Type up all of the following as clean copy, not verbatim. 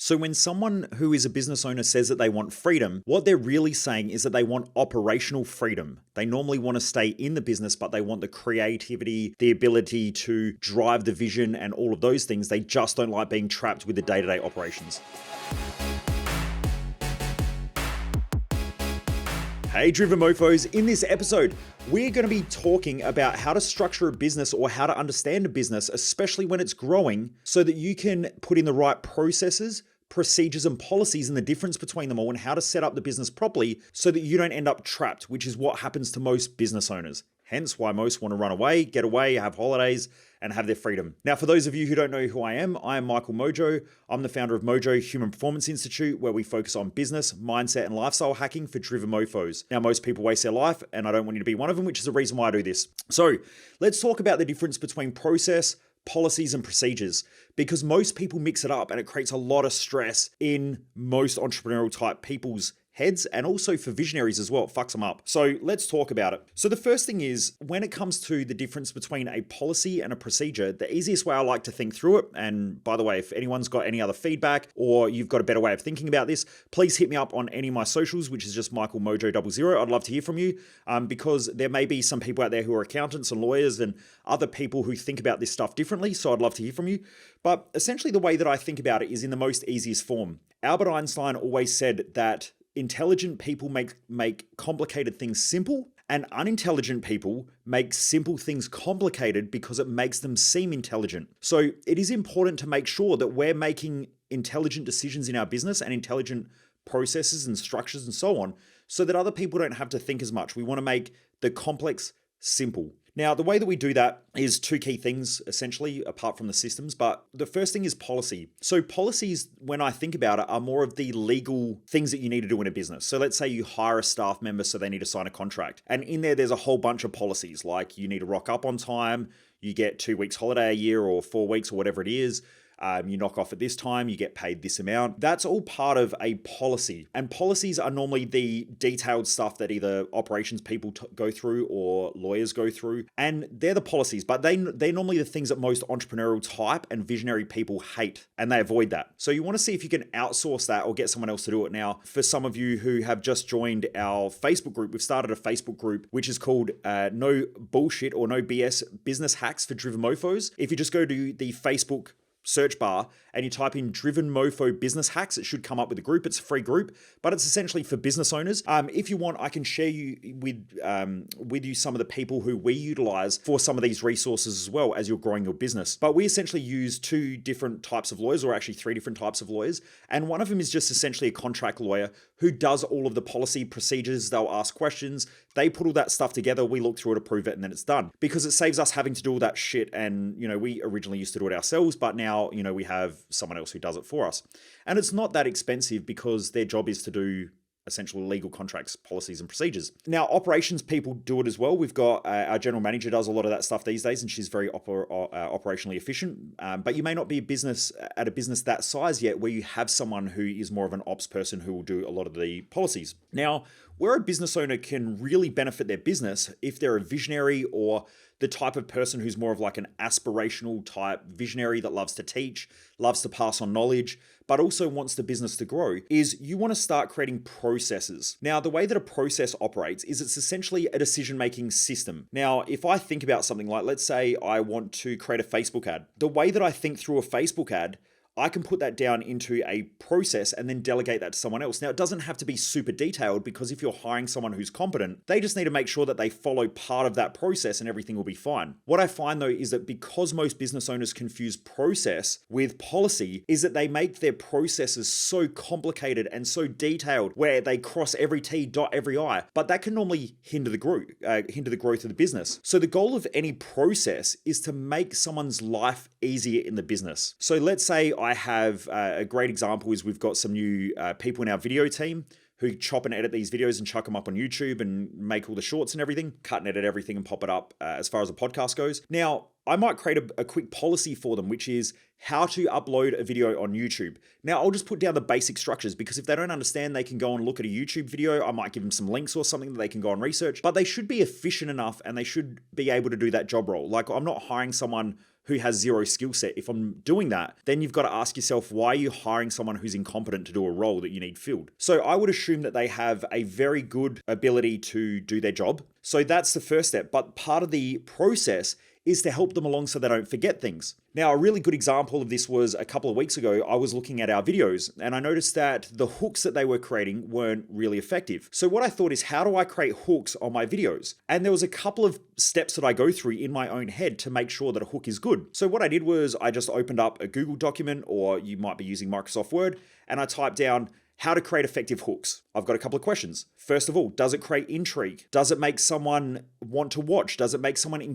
So when someone who is a business owner says that they want freedom, what they're really saying is that they want operational freedom. They normally want to stay in the business, but they want the creativity, the ability to drive the vision and all of those things. They just don't like being trapped with the day-to-day operations. Hey Driven Mofos, in this episode, we're going to be talking about how to structure a business or how to understand a business, especially when it's growing, so that you can put in the right processes, procedures, and policies and the difference between them all and how to set up the business properly so that you don't end up trapped, which is what happens to most business owners. Hence why most want to run away, get away, have holidays, and have their freedom. Now, for those of you who don't know who I am Michael Mojo. I'm the founder of Mojo Human Performance Institute, where we focus on business, mindset, and lifestyle hacking for driven mofos. Now, most people waste their life, and I don't want you to be one of them, which is the reason why I do this. So let's talk about the difference between process, policies, and procedures, because most people mix it up and it creates a lot of stress in most entrepreneurial type people's heads, and also for visionaries as well. It fucks them up. So let's talk about it. So the first thing is, when it comes to the difference between a policy and a procedure, the easiest way I like to think through it, and by the way, if anyone's got any other feedback or you've got a better way of thinking about this, please hit me up on any of my socials, which is just Michael Mojo 00. I'd love to hear from you, because there may be some people out there who are accountants and lawyers and other people who think about this stuff differently. So I'd love to hear from you. But essentially the way that I think about it is in the most easiest form. Albert Einstein always said that intelligent people make complicated things simple, and unintelligent people make simple things complicated because it makes them seem intelligent. So it is important to make sure that we're making intelligent decisions in our business and intelligent processes and structures and so on, so that other people don't have to think as much. We want to make the complex simple. Now, the way that we do that is two key things, essentially, apart from the systems. But the first thing is policy. So policies, when I think about it, are more of the legal things that you need to do in a business. So let's say you hire a staff member, so they need to sign a contract. And in there's a whole bunch of policies, like you need to rock up on time, you get 2 weeks holiday a year or 4 weeks or whatever it is. You knock off at this time, you get paid this amount. That's all part of a policy. And policies are normally the detailed stuff that either operations people go through or lawyers go through. And they're the policies, but they're normally the things that most entrepreneurial type and visionary people hate, and they avoid that. So you want to see if you can outsource that or get someone else to do it. Now, for some of you who have just joined our Facebook group, we've started a Facebook group, which is called No Bullshit or No BS Business Hacks for Driven Mofos. If you just go to the Facebook search bar and you type in Driven Mofo Business Hacks, it should come up with a group. It's a free group, but it's essentially for business owners. If you want, I can share you with you some of the people who we utilize for some of these resources as well as you're growing your business. But we essentially use two different types of lawyers, or actually three different types of lawyers. And one of them is just essentially a contract lawyer who does all of the policy procedures. They'll ask questions. They put all that stuff together. We look through it, approve it, and then it's done, because it saves us having to do all that shit. And, we originally used to do it ourselves, but now, we have someone else who does it for us. And it's not that expensive because their job is to do essentially legal contracts, policies, and procedures. Now, operations people do it as well. We've got our general manager does a lot of that stuff these days, and she's very operationally efficient. But you may not be a business that size yet, where you have someone who is more of an ops person who will do a lot of the policies. Now, where a business owner can really benefit their business, if they're a visionary or the type of person who's more of like an aspirational type visionary that loves to teach, loves to pass on knowledge, but also wants the business to grow, is you want to start creating processes. Now, the way that a process operates is it's essentially a decision-making system. Now, if I think about something like, let's say I want to create a Facebook ad, the way that I think through a Facebook ad, I can put that down into a process and then delegate that to someone else. Now, it doesn't have to be super detailed, because if you're hiring someone who's competent, they just need to make sure that they follow part of that process and everything will be fine. What I find though is that because most business owners confuse process with policy, is that they make their processes so complicated and so detailed where they cross every T, dot every I, but that can normally hinder the growth of the business. So the goal of any process is to make someone's life easier in the business. So let's say I have a great example is we've got some new people in our video team who chop and edit these videos and chuck them up on YouTube and make all the shorts and everything, cut and edit everything and pop it up as far as a podcast goes. Now, I might create a quick policy for them, which is how to upload a video on YouTube. Now, I'll just put down the basic structures, because if they don't understand, they can go and look at a YouTube video. I might give them some links or something that they can go and research, but they should be efficient enough and they should be able to do that job role. Like, I'm not hiring someone who has zero skill set. If I'm doing that, then you've got to ask yourself, why are you hiring someone who's incompetent to do a role that you need filled? So I would assume that they have a very good ability to do their job. So that's the first step. But part of the process is to help them along so they don't forget things. Now, a really good example of this was a couple of weeks ago, I was looking at our videos and I noticed that the hooks that they were creating weren't really effective. So what I thought is, how do I create hooks on my videos? And there was a couple of steps that I go through in my own head to make sure that a hook is good. So what I did was I just opened up a Google document, or you might be using Microsoft Word, and I typed down how to create effective hooks. I've got a couple of questions. First of all, does it create intrigue? Does it make someone want to watch? Does it make someone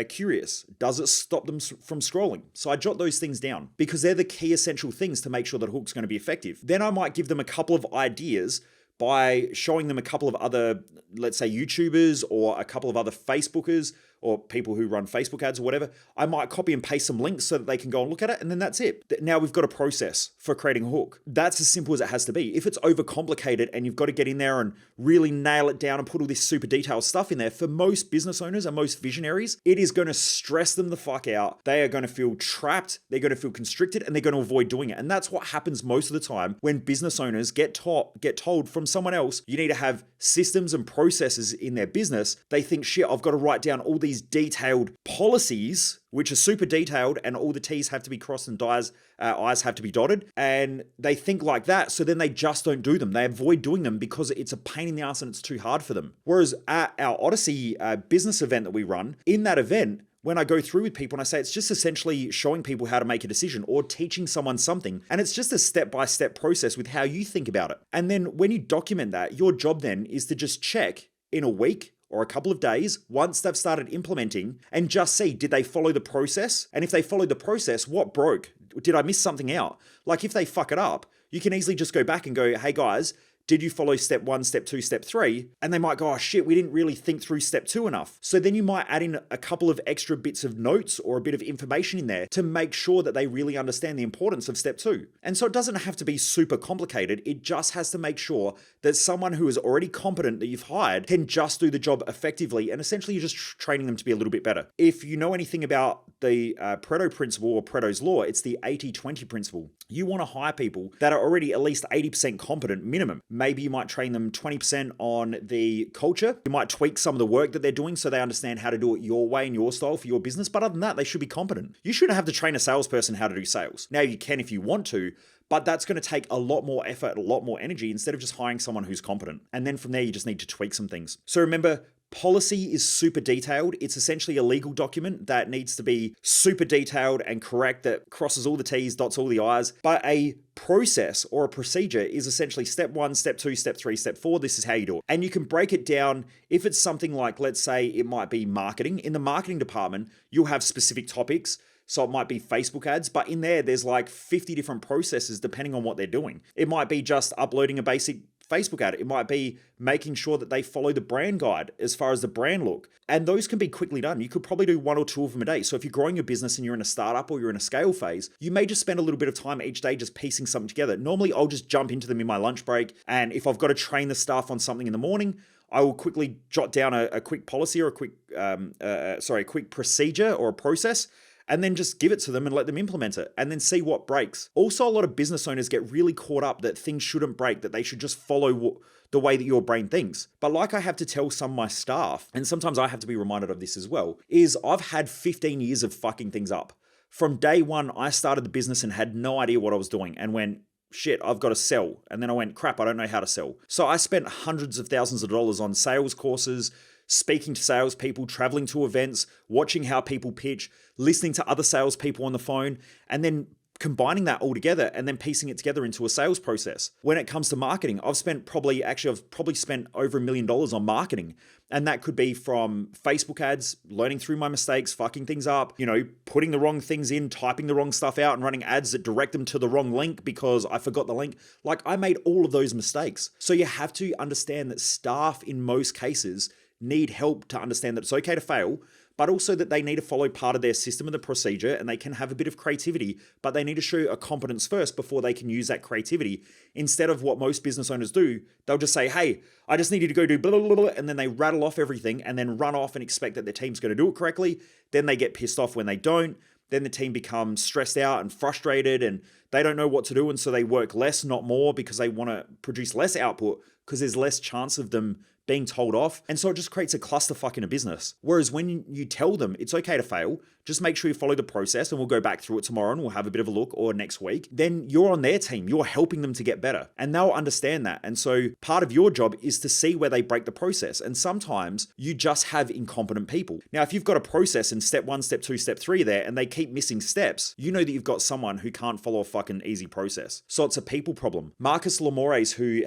curious? Does it stop them from scrolling? So I jot those things down because they're the key essential things to make sure that a hook's going to be effective. Then I might give them a couple of ideas by showing them a couple of other, let's say, YouTubers or a couple of other Facebookers or people who run Facebook ads or whatever. I might copy and paste some links so that they can go and look at it, and then that's it. Now we've got a process for creating a hook. That's as simple as it has to be. If it's overcomplicated and you've got to get in there and really nail it down and put all this super detailed stuff in there, for most business owners and most visionaries, it is going to stress them the fuck out. They are going to feel trapped, they're going to feel constricted, and they're going to avoid doing it. And that's what happens most of the time when business owners get told from someone else, you need to have systems and processes in their business. They think, shit, I've got to write down all these detailed policies, which are super detailed, and all the T's have to be crossed and I's have to be dotted. And they think like that. So then they just don't do them. They avoid doing them because it's a pain in the ass and it's too hard for them. Whereas at our Odyssey business event that we run, in that event, when I go through with people and I say it's just essentially showing people how to make a decision or teaching someone something, and it's just a step-by-step process with how you think about it. And then when you document that, your job then is to just check in a week or a couple of days, once they've started implementing, and just see, did they follow the process? And if they followed the process, what broke? Did I miss something out? Like if they fuck it up, you can easily just go back and go, hey guys, did you follow step 1, step 2, step 3? And they might go, oh shit, we didn't really think through step 2 enough. So then you might add in a couple of extra bits of notes or a bit of information in there to make sure that they really understand the importance of step 2. And so it doesn't have to be super complicated. It just has to make sure that someone who is already competent that you've hired can just do the job effectively. And essentially you're just training them to be a little bit better. If you know anything about the Pareto principle or Pareto's law, it's the 80-20 principle. You want to hire people that are already at least 80% competent minimum. Maybe you might train them 20% on the culture. You might tweak some of the work that they're doing so they understand how to do it your way and your style for your business. But other than that, they should be competent. You shouldn't have to train a salesperson how to do sales. Now you can if you want to, but that's going to take a lot more effort, a lot more energy instead of just hiring someone who's competent. And then from there, you just need to tweak some things. So remember, policy is super detailed. It's essentially a legal document that needs to be super detailed and correct, that crosses all the T's, dots all the I's. But a process or a procedure is essentially step 1, step 2, step 3, step 4. This is how you do it. And you can break it down. If it's something like, let's say it might be marketing. In the marketing department, you'll have specific topics. So it might be Facebook ads, but in there's like 50 different processes depending on what they're doing. It might be just uploading a basic Facebook ad. It might be making sure that they follow the brand guide as far as the brand look. And those can be quickly done. You could probably do 1 or 2 of them a day. So if you're growing your business and you're in a startup or you're in a scale phase, you may just spend a little bit of time each day just piecing something together. Normally, I'll just jump into them in my lunch break. And if I've got to train the staff on something in the morning, I will quickly jot down a quick policy or a quick procedure or a process, and then just give it to them and let them implement it and then see what breaks. Also, a lot of business owners get really caught up that things shouldn't break, that they should just follow the way that your brain thinks. But like I have to tell some of my staff, and sometimes I have to be reminded of this as well, is I've had 15 years of fucking things up. From day one, I started the business and had no idea what I was doing and went, shit, I've got to sell. And then I went, crap, I don't know how to sell. So I spent hundreds of thousands of dollars on sales courses, speaking to salespeople, traveling to events, watching how people pitch, listening to other salespeople on the phone, and then combining that all together and then piecing it together into a sales process. When it comes to marketing, I've probably spent over $1 million on marketing. And that could be from Facebook ads, learning through my mistakes, fucking things up, putting the wrong things in, typing the wrong stuff out and running ads that direct them to the wrong link because I forgot the link. Like I made all of those mistakes. So you have to understand that staff in most cases need help to understand that it's okay to fail, but also that they need to follow part of their system and the procedure, and they can have a bit of creativity, but they need to show a competence first before they can use that creativity. Instead of what most business owners do, they'll just say, hey, I just need you to go do blah, blah, blah, blah, and then they rattle off everything and then run off and expect that their team's going to do it correctly. Then they get pissed off when they don't. then the team becomes stressed out and frustrated and they don't know what to do. And so they work less, not more, because they want to produce less output because there's less chance of them being told off. And so it just creates a clusterfuck in a business. Whereas when you tell them it's okay to fail, just make sure you follow the process, and we'll go back through it tomorrow and we'll have a bit of a look, or next week, then you're on their team. You're helping them to get better and they'll understand that. And so part of your job is to see where they break the process. And sometimes you just have incompetent people. Now, if you've got a process in step 1, step 2, step 3 there, and they keep missing steps, you know that you've got someone who can't follow a fucking easy process. So it's a people problem. Marcus Lamores, who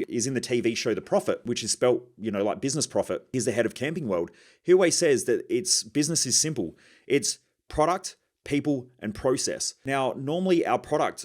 is in the TV show The Profit, which is spelt, like business profit, he's the head of Camping World. He always says that business is simple. It's product, people, and process. Now, normally our product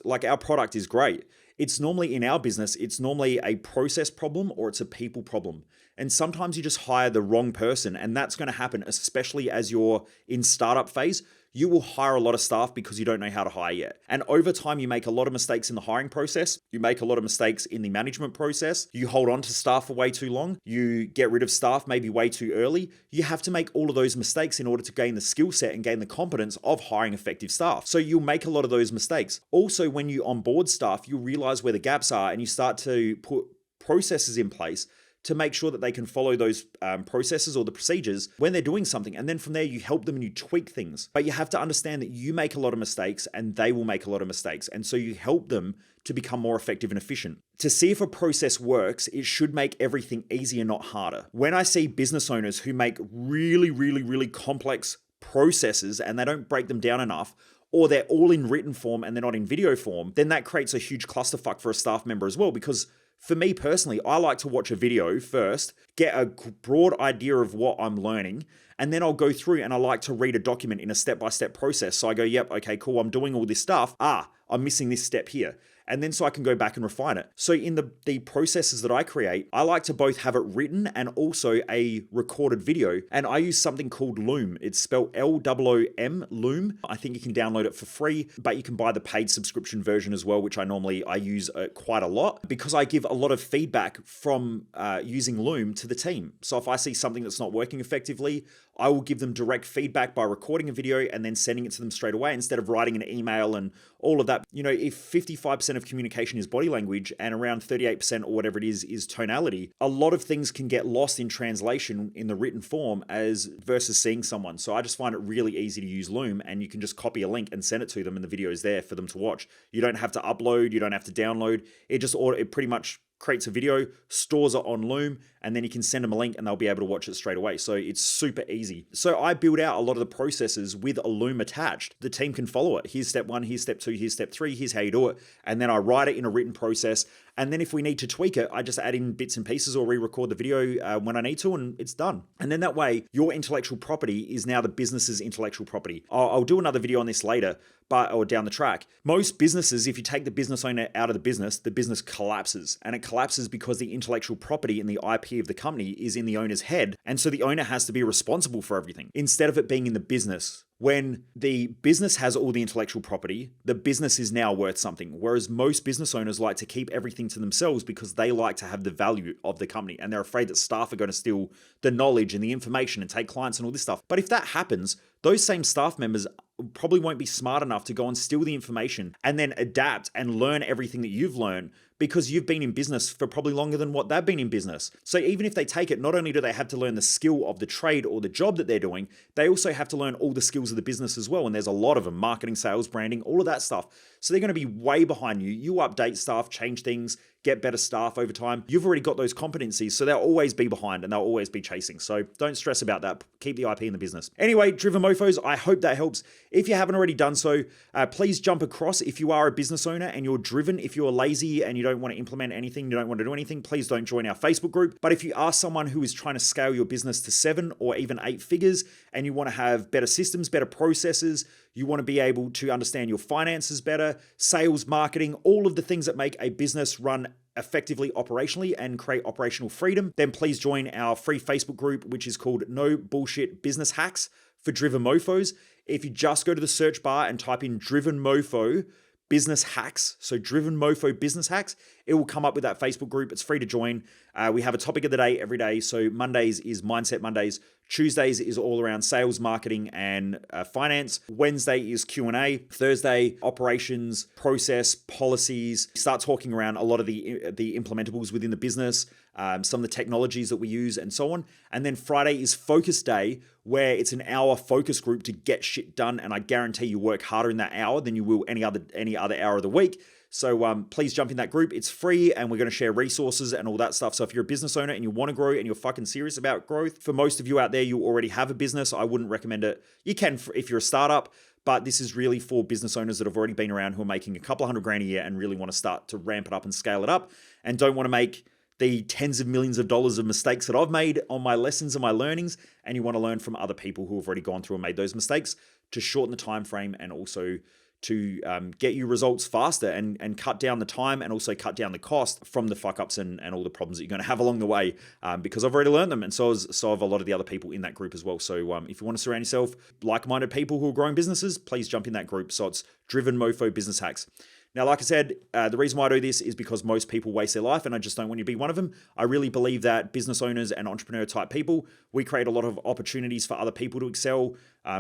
is great. It's normally in our business, it's normally a process problem or it's a people problem. And sometimes you just hire the wrong person, and that's going to happen, especially as you're in startup phase. You will hire a lot of staff because you don't know how to hire yet. And over time, you make a lot of mistakes in the hiring process. You make a lot of mistakes in the management process. You hold on to staff for way too long. You get rid of staff maybe way too early. You have to make all of those mistakes in order to gain the skill set and gain the competence of hiring effective staff. So you'll make a lot of those mistakes. Also, when you onboard staff, you'll realize where the gaps are and you start to put processes in place to make sure that they can follow those processes or the procedures when they're doing something. And then from there, you help them and you tweak things. But you have to understand that you make a lot of mistakes and they will make a lot of mistakes. And so you help them to become more effective and efficient. To see if a process works, it should make everything easier, not harder. When I see business owners who make really, really, really complex processes and they don't break them down enough, or they're all in written form and they're not in video form, then that creates a huge clusterfuck for a staff member as well. Because for me personally, I like to watch a video first, get a broad idea of what I'm learning, and then I'll go through and I like to read a document in a step-by-step process. So I go, yep, okay, cool, I'm doing all this stuff. I'm missing this step here. And then so I can go back and refine it. So in the processes that I create, I like to both have it written and also a recorded video. And I use something called Loom. It's spelled Loom, Loom. I think you can download it for free, but you can buy the paid subscription version as well, which I use quite a lot because I give a lot of feedback from using Loom to the team. So if I see something that's not working effectively, I will give them direct feedback by recording a video and then sending it to them straight away instead of writing an email and all of that. If 55% of communication is body language and around 38% or whatever it is tonality, a lot of things can get lost in translation in the written form versus seeing someone. So I just find it really easy to use Loom, and you can just copy a link and send it to them and the video is there for them to watch. You don't have to upload, you don't have to download. It pretty much creates a video, stores it on Loom, and then you can send them a link and they'll be able to watch it straight away. So it's super easy. So I build out a lot of the processes with a Loom attached. The team can follow it. Here's step 1, here's step 2, here's step 3, here's how you do it. And then I write it in a written process. And then if we need to tweak it, I just add in bits and pieces or re-record the video when I need to, and it's done. And then that way, your intellectual property is now the business's intellectual property. I'll do another video on this later, or down the track. Most businesses, if you take the business owner out of the business collapses. And it collapses because the intellectual property and the IP of the company is in the owner's head. And so the owner has to be responsible for everything instead of it being in the business. When the business has all the intellectual property, the business is now worth something. Whereas most business owners like to keep everything to themselves because they like to have the value of the company. And they're afraid that staff are going to steal the knowledge and the information and take clients and all this stuff. But if that happens, those same staff members probably won't be smart enough to go and steal the information and then adapt and learn everything that you've learned because you've been in business for probably longer than what they've been in business. So even if they take it, not only do they have to learn the skill of the trade or the job that they're doing, they also have to learn all the skills of the business as well. And there's a lot of them: marketing, sales, branding, all of that stuff. So they're going to be way behind you. You update staff, change things, get better staff over time. You've already got those competencies, so they'll always be behind and they'll always be chasing. So don't stress about that. Keep the IP in the business. Anyway, Driven Mofos, I hope that helps. If you haven't already done so, please jump across. If you are a business owner and you're driven, if you're lazy and you don't want to implement anything, you don't want to do anything, please don't join our Facebook group. But if you are someone who is trying to scale your business to 7 or even 8 figures and you want to have better systems, better processes, you want to be able to understand your finances better, sales, marketing, all of the things that make a business run effectively operationally and create operational freedom, then please join our free Facebook group, which is called No Bullshit Business Hacks for Driven Mofos. If you just go to the search bar and type in Driven Mofo Business Hacks, so Driven Mofo Business Hacks, it will come up with that Facebook group. It's free to join. We have a topic of the day every day. So Mondays is Mindset Mondays, Tuesdays is all around sales, marketing, and finance. Wednesday is Q&A. Thursday, operations, process, policies. Start talking around a lot of the implementables within the business, some of the technologies that we use, and so on. And then Friday is focus day, where it's an hour focus group to get shit done. And I guarantee you work harder in that hour than you will any other hour of the week. So please jump in that group. It's free, and we're going to share resources and all that stuff. So if you're a business owner and you want to grow and you're fucking serious about growth, for most of you out there, you already have a business. I wouldn't recommend it. You can if you're a startup, but this is really for business owners that have already been around, who are making a couple $100,000 a year and really want to start to ramp it up and scale it up, and don't want to make the tens of millions of dollars of mistakes that I've made on my lessons and my learnings, and you want to learn from other people who have already gone through and made those mistakes to shorten the time frame, and also to get you results faster and cut down the time, and also cut down the cost from the fuck ups and all the problems that you're going to have along the way, because I've already learned them, and so have a lot of the other people in that group as well. So if you want to surround yourself like-minded people who are growing businesses, please jump in that group. So it's Driven Mofo Business Hacks. Now, like I said, the reason why I do this is because most people waste their life, and I just don't want you to be one of them. I really believe that business owners and entrepreneur type people, we create a lot of opportunities for other people to excel,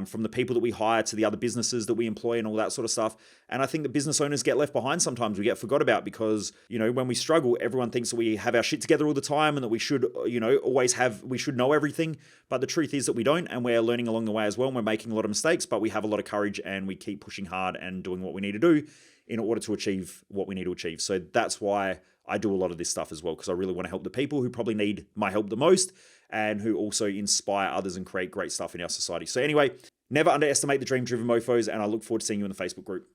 from the people that we hire to the other businesses that we employ and all that sort of stuff. And I think that business owners get left behind sometimes. We get forgot about because, when we struggle, everyone thinks that we have our shit together all the time and that we should, we should know everything. But the truth is that we don't, and we're learning along the way as well. And we're making a lot of mistakes, but we have a lot of courage, and we keep pushing hard and doing what we need to do in order to achieve what we need to achieve. So that's why I do a lot of this stuff as well, because I really want to help the people who probably need my help the most, and who also inspire others and create great stuff in our society. So anyway, never underestimate the Dream Driven Mofos, and I look forward to seeing you in the Facebook group.